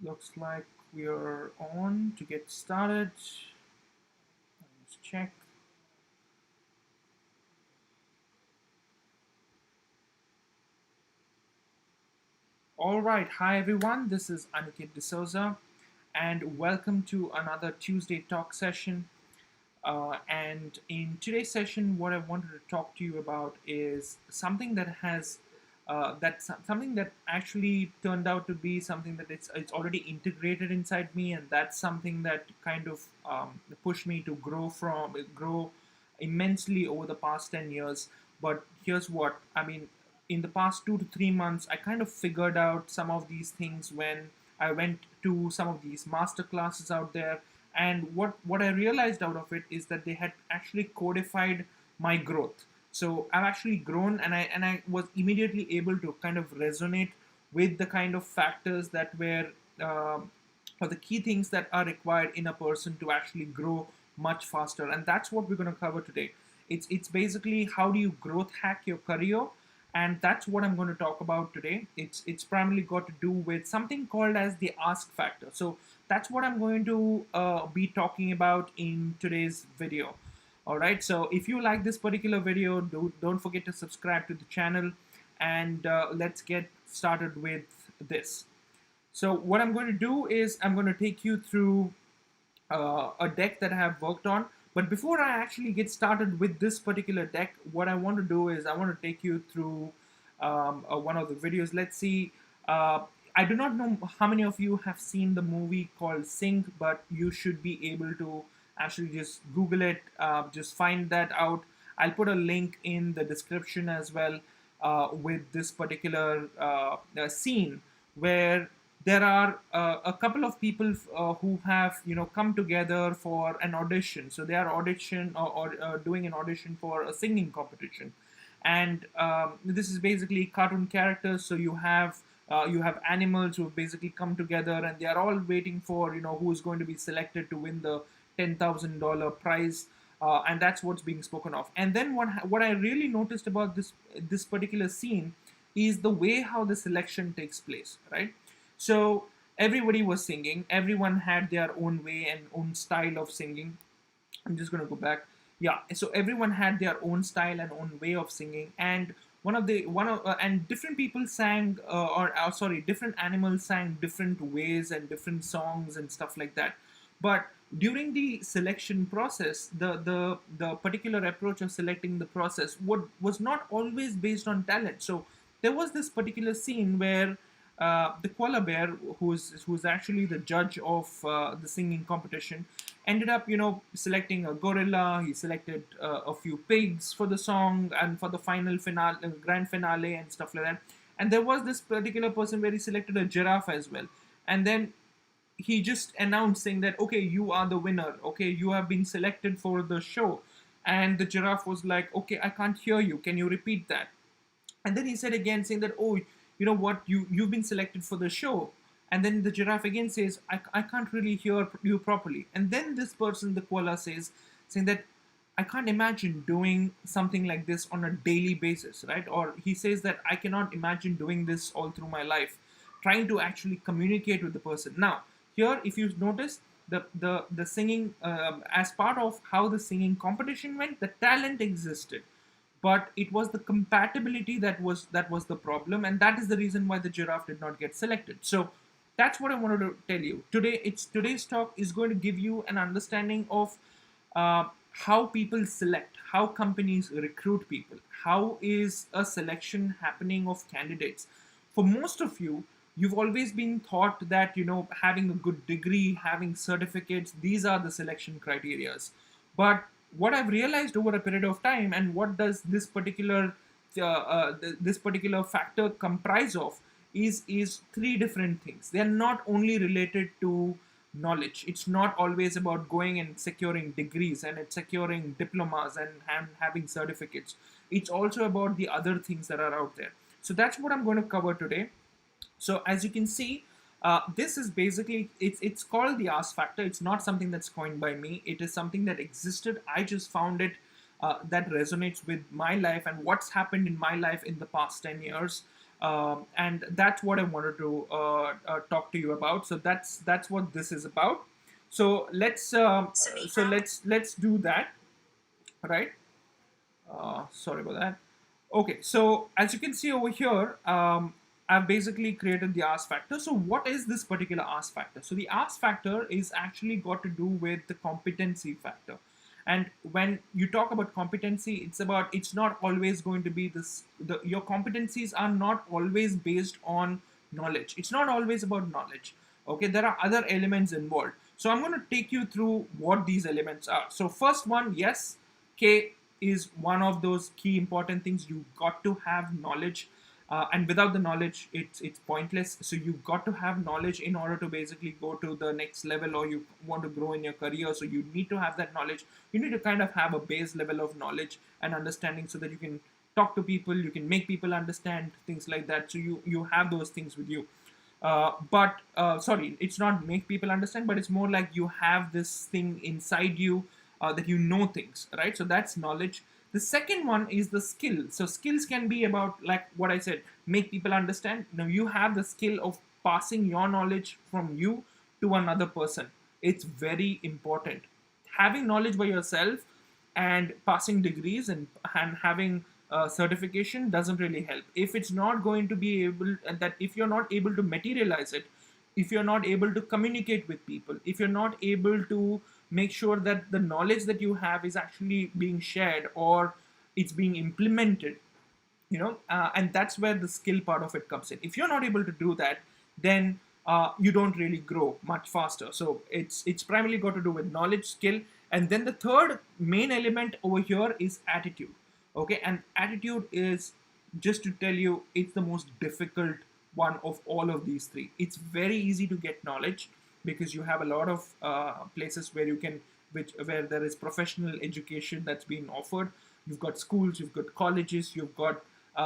Looks like we're on to get started. Let's check. All right. Hi, everyone. This is Aniket D'Souza, and welcome to another Tuesday talk session. And in today's session, what I wanted to talk to you about is something that has something that actually turned out to be something that it's already integrated inside me, and that's something that kind of pushed me to grow immensely over the past 10 years. But here's what I mean: in the past 2 to 3 months, I kind of figured out some of these things when I went to some of these master classes out there, and what I realized out of it is that they had actually codified my growth. So I've actually grown, and I was immediately able to kind of resonate with the kind of factors that were or the key things that are required in a person to actually grow much faster. And that's what we're going to cover today. It's basically how do you growth hack your career, and that's what I'm going to talk about today. It's primarily got to do with something called as the ask factor. So that's what I'm going to be talking about in today's video. All right. So if you like this particular video, don't forget to subscribe to the channel, and let's get started with this. So what I'm going to do is I'm going to take you through a deck that I have worked on. But before I actually get started with this particular deck, what I want to do is I want to take you through one of the videos. Let's see. I do not know how many of you have seen the movie called Sync, but you should be able to actually just Google it, just find that out. I'll put a link in the description as well with this particular scene where there are a couple of people who have come together for an audition. So they are or doing an audition for a singing competition, and this is basically cartoon characters. So you have animals who have basically come together, and they are all waiting for who's going to be selected to win the $10,000 prize. And that's what's being spoken of. And then what I really noticed about this particular scene is the way how the selection takes place, right? So everybody was singing. Everyone had their own way and own style of singing. I'm just gonna go back. Yeah, so everyone had their own style and own way of singing, and and different people sang, different animals sang different ways and different songs and stuff like that. But during the selection process, the particular approach of selecting the process was not always based on talent. So there was this particular scene where the koala bear, who's actually the judge of the singing competition, ended up selecting a gorilla. He selected a few pigs for the song and for the final finale, grand finale, and stuff like that. And there was this particular person where he selected a giraffe as well. And then he just announced saying that, okay, you are the winner, okay, you have been selected for the show. And the giraffe was like, okay, I can't hear you, can you repeat that? And then he said again, saying that, oh, you know what, you've been selected for the show. And then the giraffe again says, I can't really hear you properly. And then this person, the koala, says, saying that I can't imagine doing something like this on a daily basis, right? Or he says that I cannot imagine doing this all through my life, trying to actually communicate with the person. Now, here, if you notice, the singing, as part of how the singing competition went, the talent existed, but it was the compatibility that was the problem, and that is the reason why the giraffe did not get selected. So that's what I wanted to tell you today. Today's talk is going to give you an understanding of how people select, how companies recruit people, how is a selection happening of candidates. For most of you, you've always been taught that having a good degree, having certificates, these are the selection criterias. But what I've realized over a period of time, and what does this particular factor comprise of, is three different things. They are not only related to knowledge. It's not always about going and securing degrees and securing diplomas and having certificates. It's also about the other things that are out there. So that's what I'm going to cover today. So as you can see, this is basically, it's called the ask factor. It's not something that's coined by me. It is something that existed. I just found it that resonates with my life and what's happened in my life in the past 10 years. And that's what I wanted to talk to you about. So that's what this is about. So let's do that, right? Sorry about that. Okay, so as you can see over here, I've basically created the ask factor. So what is this particular ask factor? So the ask factor is actually got to do with the competency factor. And when you talk about competency, it's not always going to be your competencies are not always based on knowledge. It's not always about knowledge. Okay, there are other elements involved. So I'm going to take you through what these elements are. So first one, yes, K is one of those key important things. You got to have knowledge, and without the knowledge, it's pointless. So you got to have knowledge in order to basically go to the next level, or you want to grow in your career. So you need to have that knowledge. You need to kind of have a base level of knowledge and understanding, so that you can talk to people, you can make people understand things like that. So you have those things with you. But sorry, it's not make people understand, but it's more like you have this thing inside you, that you know things, right? So that's knowledge. The second one is the skill. So skills can be about, like what I said, make people understand. Now you have the skill of passing your knowledge from you to another person. It's very important. Having knowledge by yourself and passing degrees and having certification doesn't really help if it's not going to be able, that if you're not able to materialize it, if you're not able to communicate with people, if you're not able to make sure that the knowledge that you have is actually being shared or it's being implemented, and that's where the skill part of it comes in. If you're not able to do that, then you don't really grow much faster. So it's primarily got to do with knowledge, skill, and then the third main element over here is attitude. Okay, and attitude is, just to tell you, it's the most difficult one of all of these three. It's very easy to get knowledge because you have a lot of places where you can, where there is professional education that's being offered. You've got schools, you've got colleges, you've got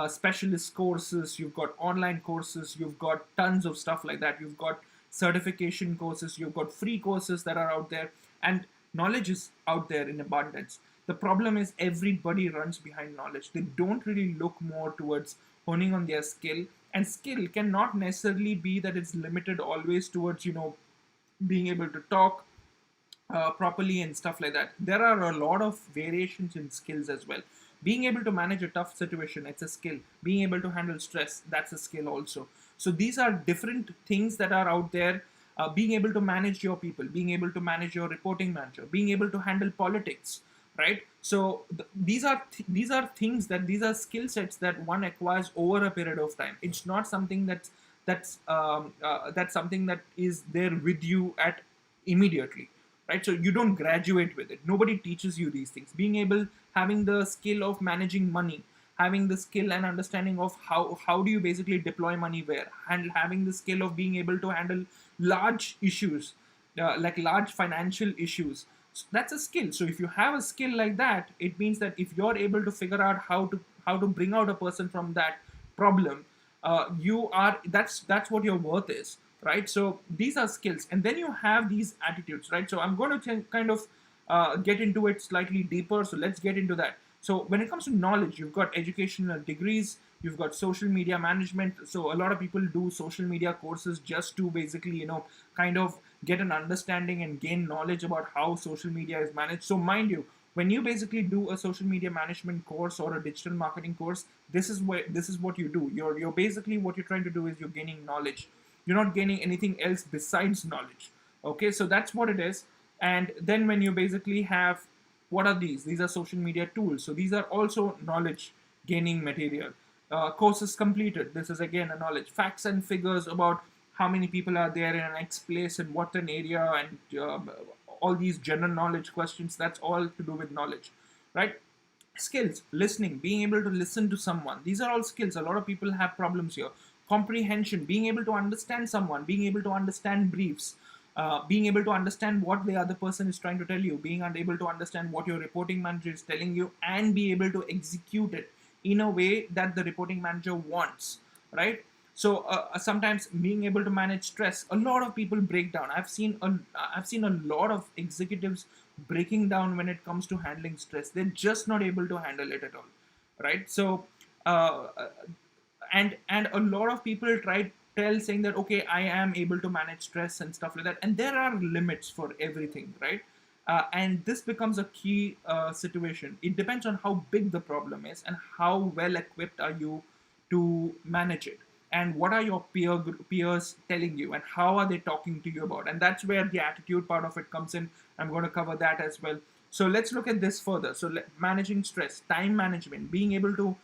specialist courses, you've got online courses, you've got tons of stuff like that. You've got certification courses, you've got free courses that are out there, and knowledge is out there in abundance. The problem is everybody runs behind knowledge. They don't really look more towards honing on their skill. And skill cannot necessarily be that it's limited always towards, being able to talk properly and stuff like that. There are a lot of variations in skills as well. Being able to manage a tough situation, it's a skill. Being able to handle stress, that's a skill also. So these are different things that are out there. Being able to manage your people, being able to manage your reporting manager, being able to handle politics, right? So these are things that, these are skill sets that one acquires over a period of time. It's not something that's something that is there with you at immediately, right? So you don't graduate with it. Nobody teaches you these things. Being able, having the skill of managing money, having the skill and understanding of how do you basically deploy money where, and having the skill of being able to handle large issues, like large financial issues. So that's a skill. So if you have a skill like that, it means that if you're able to figure out how to bring out a person from that problem, you are, that's what your worth is, right? So these are skills, and then you have these attitudes, right? So I'm going to kind of get into it slightly deeper. So let's get into that. So when it comes to knowledge, you've got educational degrees, you've got social media management. So a lot of people do social media courses just to basically, kind of get an understanding and gain knowledge about how social media is managed. So mind you, when you basically do a social media management course or a digital marketing course, this is what you do. You're basically, what you're trying to do is you're gaining knowledge. You're not gaining anything else besides knowledge. Okay, so that's what it is. And then when you basically have, what are these? These are social media tools. So these are also knowledge gaining material. Courses completed. This is again a knowledge. Facts and figures about how many people are there in an X place and what an area, and all these general knowledge questions. That's all to do with knowledge, right? Skills, listening, being able to listen to someone. These are all skills. A lot of people have problems here. Comprehension, being able to understand someone, being able to understand briefs, being able to understand what the other person is trying to tell you, being able to understand what your reporting manager is telling you, and be able to execute it in a way that the reporting manager wants, right? So sometimes being able to manage stress. A lot of people break down. I've seen a lot of executives breaking down when it comes to handling stress. They're just not able to handle it at all, right? So uh, And a lot of people tell saying that, okay, I am able to manage stress and stuff like that, and there are limits for everything, right? And this becomes a key situation. It depends on how big the problem is and how well equipped are you to manage it, and what are your peers telling you, and how are they talking to you about. And that's where the attitude part of it comes in. I'm going to cover that as well. So let's look at this further. So managing stress, time management, being able to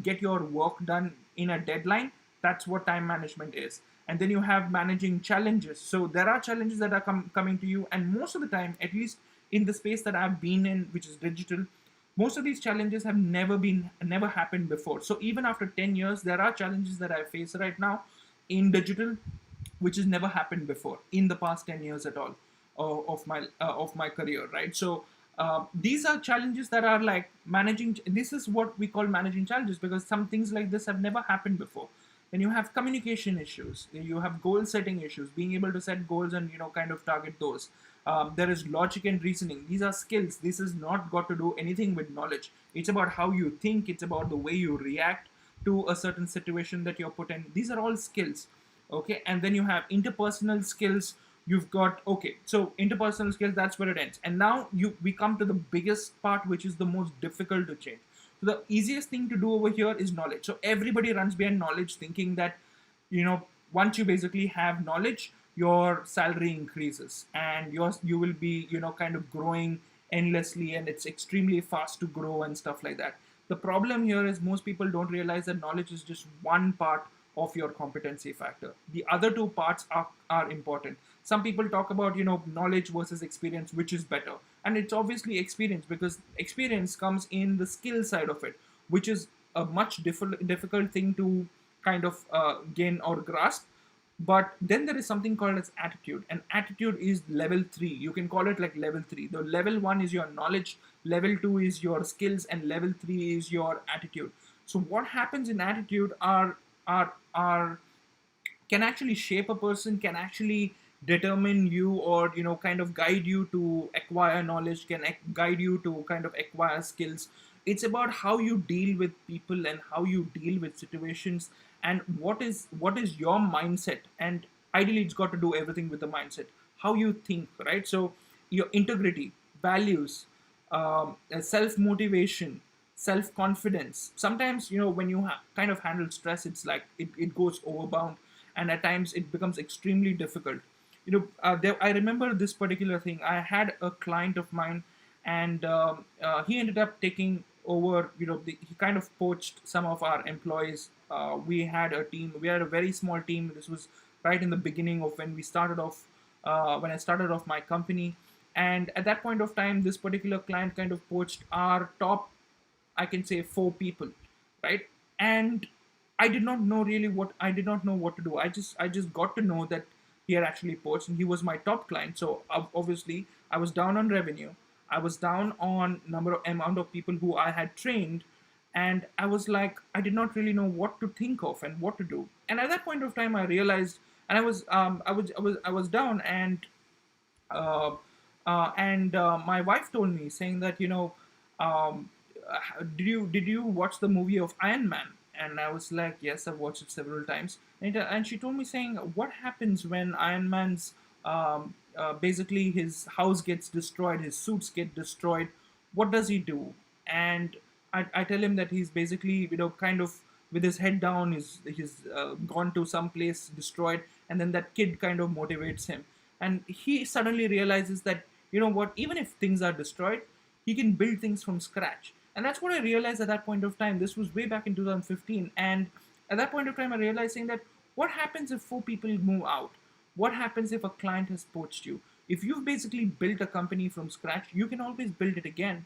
get your work done in a deadline. That's what time management is. And then you have managing challenges. So there are challenges that are coming to you, and most of the time, at least in the space that I've been in, which is digital, most of these challenges have never happened before. So even after 10 years, there are challenges that I face right now in digital, which has never happened before in the past 10 years at all, of my career, right? So these are challenges that are like managing. This is what we call managing challenges, because some things like this have never happened before. Then you have communication issues, you have goal setting issues, being able to set goals and kind of target those. There is logic and reasoning. These are skills. This has not got to do anything with knowledge. It's about how you think. It's about the way you react to a certain situation that you're put in. These are all skills. Okay, and then you have interpersonal skills. You've got, okay, so interpersonal skills, that's where it ends. And now we come to the biggest part, which is the most difficult to change. So the easiest thing to do over here is knowledge. So everybody runs behind knowledge, thinking that once you basically have knowledge, your salary increases and you will be kind of growing endlessly, and it's extremely fast to grow and stuff like that. The problem here is most people don't realize that knowledge is just one part of your competency factor. The other two parts are important. Some people talk about knowledge versus experience, which is better, and it's obviously experience, because experience comes in the skill side of it, which is a much difficult thing to kind of gain or grasp. But then there is something called as attitude, and attitude is level 3. You can call it like level 3. The level 1 is your knowledge, level 2 is your skills, and level 3 is your attitude. So what happens in attitude are can actually shape a person, can actually determine you, or kind of guide you to acquire knowledge, can guide you to kind of acquire skills. It's about how you deal with people and how you deal with situations, and what is your mindset. And ideally it's got to do everything with the mindset, how you think, right? So your integrity, values, self motivation, self confidence. Sometimes when you kind of handle stress, it's like it goes overbound, and at times it becomes extremely difficult. I remember this particular thing. I had a client of mine, and he ended up taking over. He kind of poached some of our employees. We had a team. We had a very small team. This was right in the beginning of when we started off. When I started off my company, and at that point of time, this particular client kind of poached our top, I can say, 4 people, right? And I did not know what to do. I just got to know that he had actually poached, and he was my top client. So obviously, I was down on revenue. I was down on amount of people who I had trained, and I was like, I did not really know what to think of and what to do. And at that point of time, I realized, and I was down, uh, and my wife told me, saying that um, did you watch the movie of Iron Man? And I was like, yes, I've watched it several times. And she told me, saying, what happens when Iron Man's basically his house gets destroyed, his suits get destroyed? What does he do? And I tell him that he's basically kind of with his head down, he's gone to some place destroyed, and then that kid kind of motivates him, and he suddenly realizes that what, even if things are destroyed, he can build things from scratch. And that's what I realized at that point of time. This was way back in 2015. And at that point of time, I realized, saying that, what happens if 4 people move out? What happens if a client has poached you? If you've basically built a company from scratch, you can always build it again.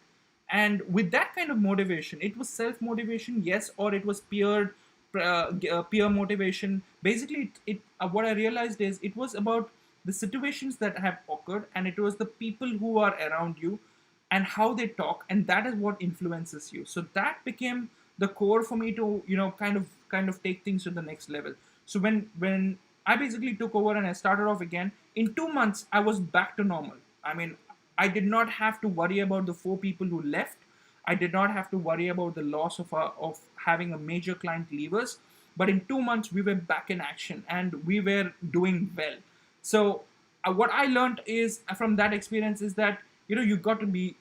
And with that kind of motivation, it was self motivation, yes, or it was peer motivation. Basically, what I realized is, it was about the situations that have occurred, and it was the people who are around you and how they talk, and that is what influences you. So that became the core for me to kind of take things to the next level. So when I basically took over and I started off again, in 2 months I was back to normal. I mean, I did not have to worry about the 4 people who left. I did not have to worry about the loss of having a major client leave us. but in 2 months we were back in action and we were doing well. So what I learned is from that experience is that you got to be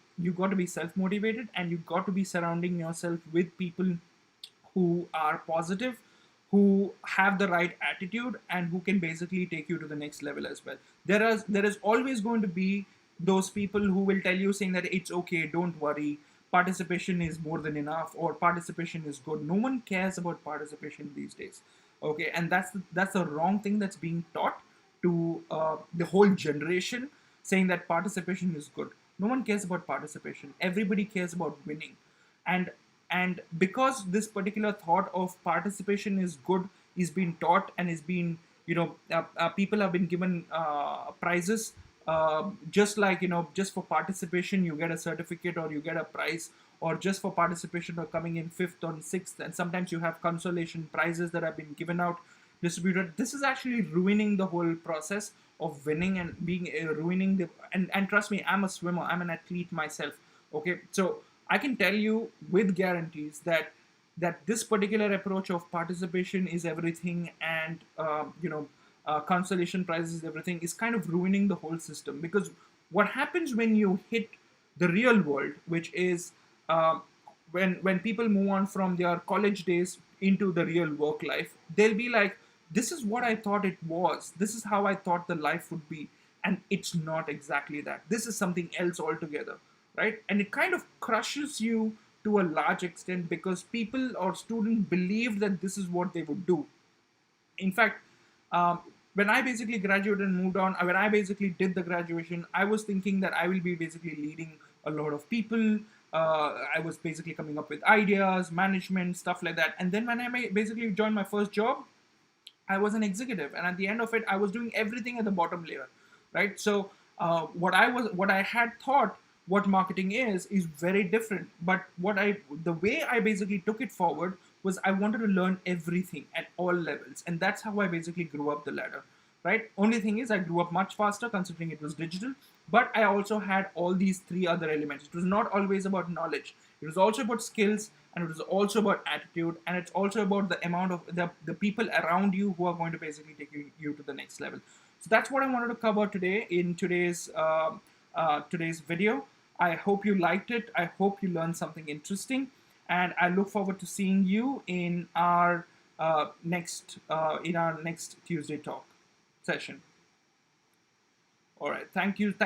self motivated, and you got to be surrounding yourself with people who are positive, who have the right attitude, and who can basically take you to the next level as well. There is always going to be those people who will tell you, saying that it's okay, don't worry, participation is more than enough, or participation is good. No one cares about participation these days. Okay, and that's the wrong thing that's being taught to the whole generation, saying that participation is good. No one cares about participation. Everybody cares about winning. And and because this particular thought of participation is good is being taught and is being, people have been given prizes, just like, just for participation you get a certificate or you get a prize, or just for participation or coming in fifth or sixth, and sometimes you have consolation prizes that have been given out, distributed. This is actually ruining the whole process of winning, and being ruining the, and trust me, I'm a swimmer, I'm an athlete myself. Okay, so I can tell you with guarantees that this particular approach of participation is everything, and consolation prizes is everything, is kind of ruining the whole system. Because what happens when you hit the real world, which is when people move on from their college days into the real work life, they'll be like, this is what I thought it was, this is how I thought the life would be, and it's not exactly that. This is something else altogether, right? And it kind of crushes you to a large extent, because people or students believe that this is what they would do. In fact, when I basically graduated and moved on, when I basically did the graduation, I was thinking that I will be basically leading a lot of people. I was basically coming up with ideas, management, stuff like that. And then when I basically joined my first job, I was an executive, and at the end of it, I was doing everything at the bottom layer, right? So what I had thought what marketing is very different. But the way I basically took it forward was I wanted to learn everything at all levels, and that's how I basically grew up the ladder, right? Only thing is I grew up much faster considering it was digital, but I also had all these three other elements. It was not always about knowledge, it was also about skills, and it was also about attitude, and it's also about the amount of the people around you who are going to basically take you to the next level. So that's what I wanted to cover today in today's video. I hope you liked it, I hope you learned something interesting, and I look forward to seeing you in our next Tuesday talk session. All right, thank you.